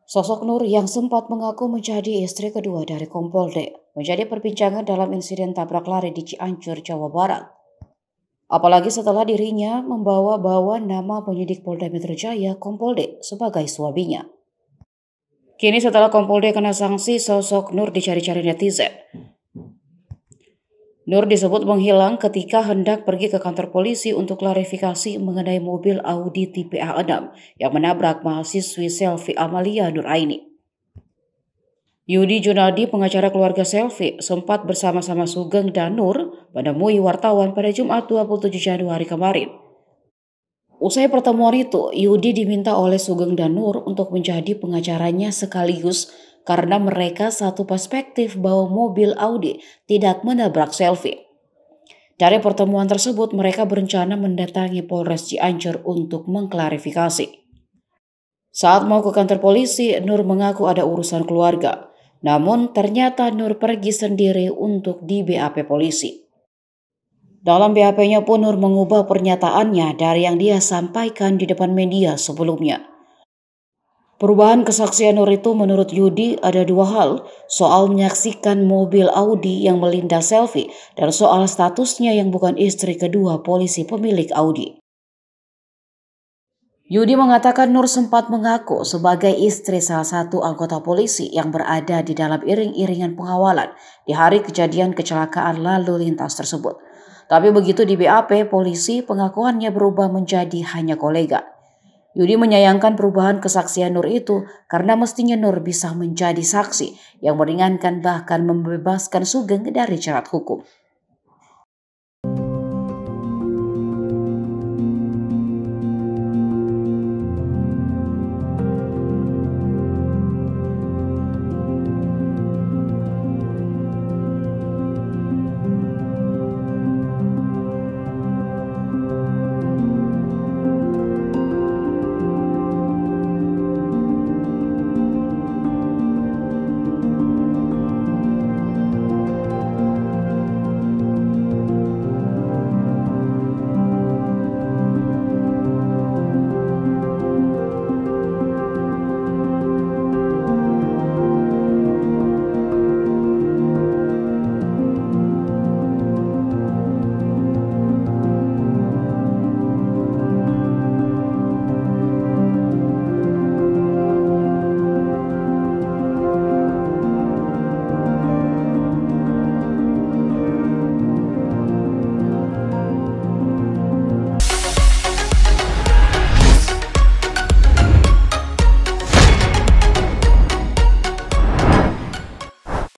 Sosok Nur yang sempat mengaku menjadi istri kedua dari Kompolde menjadi perbincangan dalam insiden tabrak lari di Cianjur, Jawa Barat. Apalagi setelah dirinya membawa-bawa nama penyidik Polda Metro Jaya Kompolde sebagai suaminya. Kini setelah Kompolde kena sanksi, sosok Nur dicari-cari netizen. Nur disebut menghilang ketika hendak pergi ke kantor polisi untuk klarifikasi mengenai mobil Audi tipe A6 yang menabrak mahasiswi Selvi Amalia Nuraini. Yudi Junadi, pengacara keluarga Selvi, sempat bersama-sama Sugeng dan Nur menemui wartawan pada Jumat 27 Januari kemarin. Usai pertemuan itu, Yudi diminta oleh Sugeng dan Nur untuk menjadi pengacaranya sekaligus karena mereka satu perspektif bahwa mobil Audi tidak menabrak Selvi. Dari pertemuan tersebut, mereka berencana mendatangi Polres Cianjur untuk mengklarifikasi. Saat mau ke kantor polisi, Nur mengaku ada urusan keluarga. Namun ternyata Nur pergi sendiri untuk di BAP polisi. Dalam BAP-nya pun Nur mengubah pernyataannya dari yang dia sampaikan di depan media sebelumnya. Perubahan kesaksian Nur itu menurut Yudi ada dua hal, soal menyaksikan mobil Audi yang melindas Selvi dan soal statusnya yang bukan istri kedua polisi pemilik Audi. Yudi mengatakan Nur sempat mengaku sebagai istri salah satu anggota polisi yang berada di dalam iring-iringan pengawalan di hari kejadian kecelakaan lalu lintas tersebut. Tapi begitu di BAP polisi, pengakuannya berubah menjadi hanya kolega. Yudi menyayangkan perubahan kesaksian Nur itu karena mestinya Nur bisa menjadi saksi yang meringankan bahkan membebaskan Sugeng dari jerat hukum.